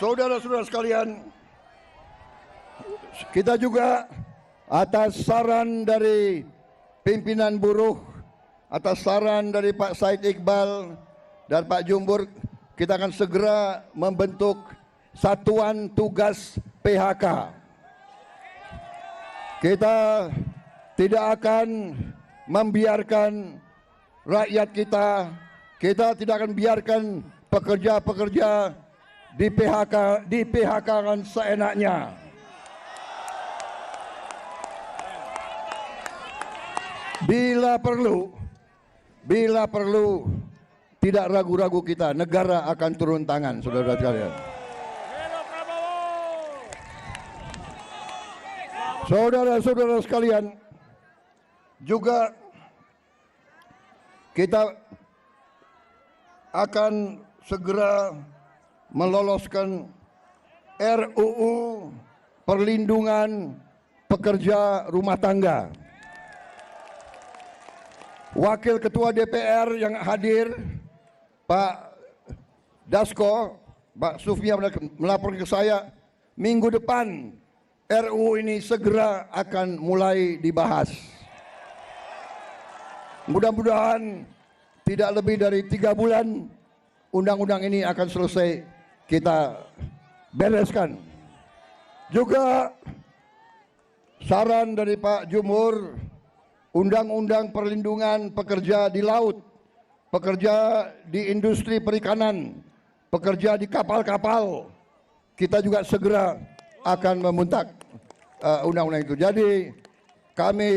Saudara-saudara sekalian, kita juga atas saran dari pimpinan buruh, atas saran dari Pak Said Iqbal dan Pak Jumbur, kita akan segera membentuk satuan tugas PHK. Kita tidak akan membiarkan rakyat kita tidak akan biarkan pekerja-pekerja di PHK kan seenaknya. Bila perlu tidak ragu-ragu kita, negara akan turun tangan, saudara sekalian. Saudara-saudara sekalian, juga kita akan segera meloloskan RUU perlindungan pekerja rumah tangga. Wakil Ketua DPR yang hadir, Pak Dasko, Pak Sufmi melaporkan ke saya, minggu depan RUU ini segera akan mulai dibahas. Mudah-mudahan tidak lebih dari 3 bulan undang-undang ini akan selesai kita bereskan. Juga saran dari Pak Jumhur, undang-undang perlindungan pekerja di laut, pekerja di industri perikanan, pekerja di kapal-kapal, kita juga segera akan membentuk undang-undang itu. Jadi kami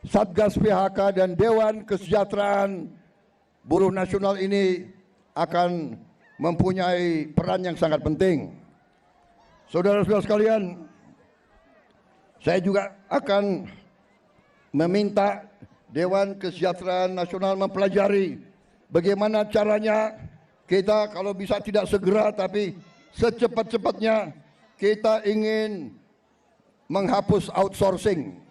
Satgas PHK dan Dewan Kesejahteraan Buruh Nasional ini akan mempunyai peran yang sangat penting. Saudara-saudara sekalian, saya juga akan meminta Dewan Kesejahteraan Nasional mempelajari bagaimana caranya kita kalau bisa tidak segera tapi secepat-cepatnya kita ingin menghapus outsourcing.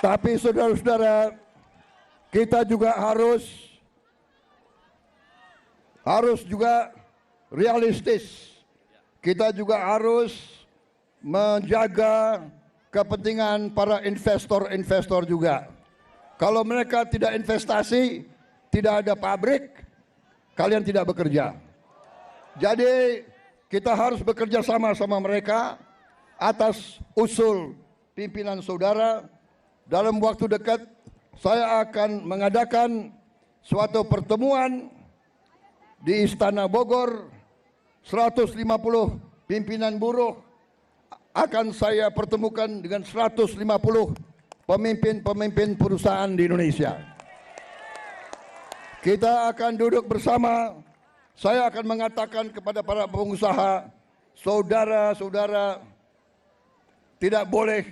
Tapi saudara-saudara, kita juga harus juga realistis. Kita juga harus menjaga kepentingan para investor juga. Kalau mereka tidak investasi, tidak ada pabrik, kalian tidak bekerja. Jadi kita harus bekerja sama mereka atas usul pimpinan saudara. Dalam waktu dekat saya akan mengadakan suatu pertemuan di Istana Bogor. 150 pimpinan buruh akan saya pertemukan dengan 150 pemimpin perusahaan di Indonesia. Kita akan duduk bersama. Saya akan mengatakan kepada para pengusaha, saudara-saudara, tidak boleh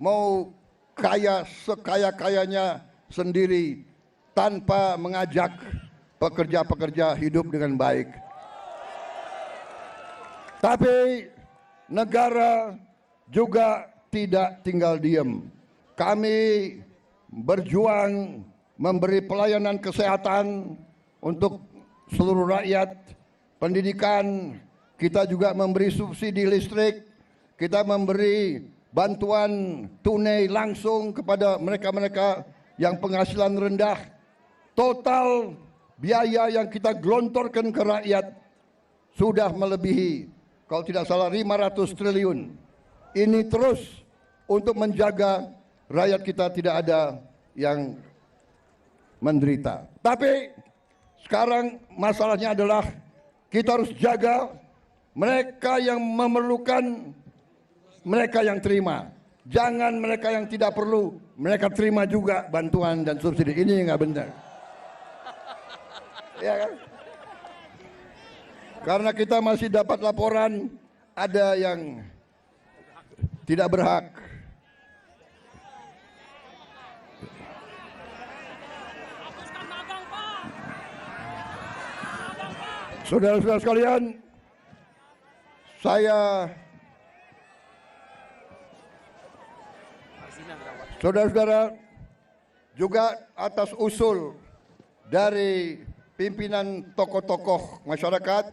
mau kaya sekaya-kayanya sendiri tanpa mengajak pekerja-pekerja hidup dengan baik. Tapi negara juga tidak tinggal diam. Kami berjuang memberi pelayanan kesehatan untuk seluruh rakyat, pendidikan, kita juga memberi subsidi listrik, kita memberi bantuan tunai langsung kepada mereka-mereka yang penghasilan rendah. Total biaya yang kita gelontorkan ke rakyat sudah melebihi, kalau tidak salah, 500 triliun. Ini terus untuk menjaga rakyat kita tidak ada yang menderita. Tapi sekarang masalahnya adalah kita harus jaga mereka yang memerlukan, mereka yang terima. Jangan mereka yang tidak perlu, mereka terima juga bantuan dan subsidi. Ini nggak benar. Ya kan? Karena kita masih dapat laporan ada yang tidak berhak. Saudara-saudara sekalian, saudara-saudara, juga atas usul dari pimpinan tokoh-tokoh masyarakat,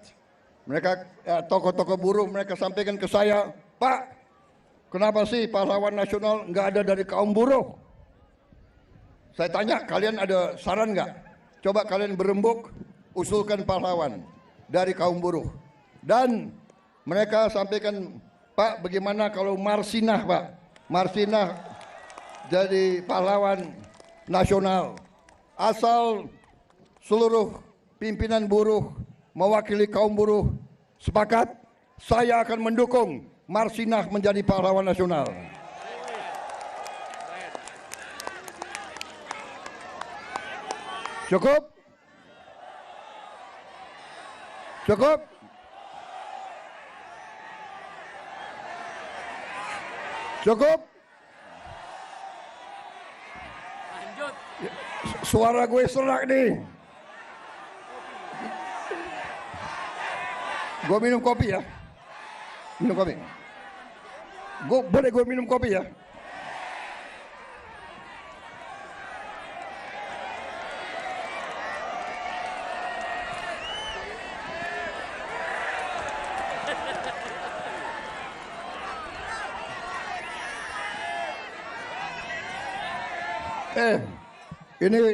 mereka tokoh-tokoh buruh, mereka sampaikan ke saya, Pak, kenapa sih pahlawan nasional nggak ada dari kaum buruh? Saya tanya, kalian ada saran nggak? Coba kalian berembuk, usulkan pahlawan dari kaum buruh. Dan mereka sampaikan, Pak, bagaimana kalau Marsinah, Pak? Marsinah jadi pahlawan nasional. Asal seluruh pimpinan buruh mewakili kaum buruh sepakat, saya akan mendukung Marsinah menjadi pahlawan nasional. Cukup? Cukup? Cukup? Lanjut. Suara gue serak nih. Gue minum kopi ya. Minum kopi. Boleh gue minum kopi ya?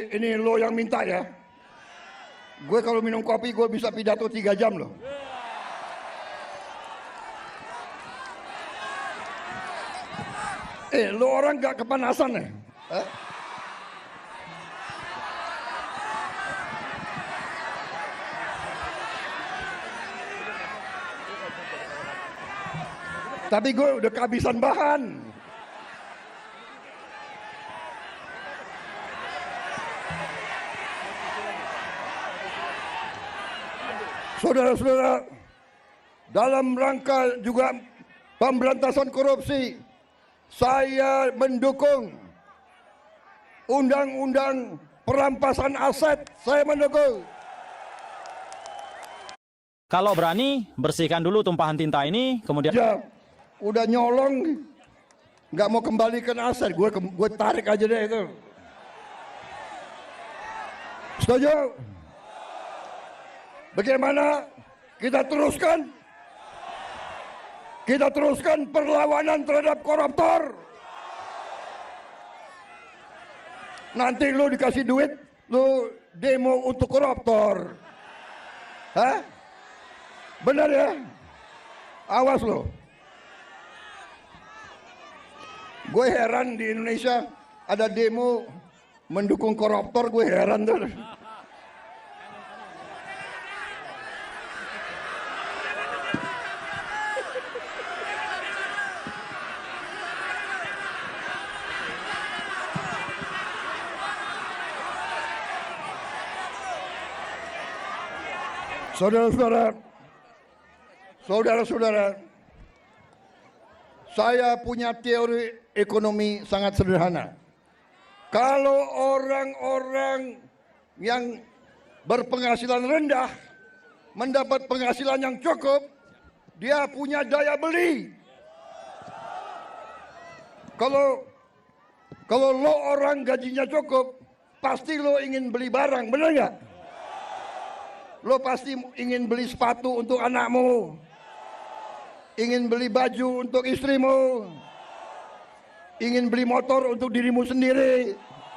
Ini lo yang minta ya. Gue kalau minum kopi gue bisa pidato 3 jam loh. Lo orang gak kepanasan ya? Tapi gue udah kehabisan bahan. Saudara-saudara, dalam rangka juga pemberantasan korupsi, saya mendukung undang-undang perampasan aset. Saya mendukung. Kalau berani, bersihkan dulu tumpahan tinta ini, kemudian... Ya, udah nyolong, nggak mau kembalikan aset, gue tarik aja deh itu. Setuju? Bagaimana kita teruskan? Kita teruskan perlawanan terhadap koruptor. Nanti lu dikasih duit, lu demo untuk koruptor. Hah? Benar ya? Awas lo. Gue heran di Indonesia ada demo mendukung koruptor, gue heran tuh. Saudara-saudara, saya punya teori ekonomi sangat sederhana. Kalau orang-orang yang berpenghasilan rendah mendapat penghasilan yang cukup, dia punya daya beli. Kalau lo orang gajinya cukup, pasti lo ingin beli barang, benar nggak? Lo pasti ingin beli sepatu untuk anakmu, ingin beli baju untuk istrimu, ingin beli motor untuk dirimu sendiri.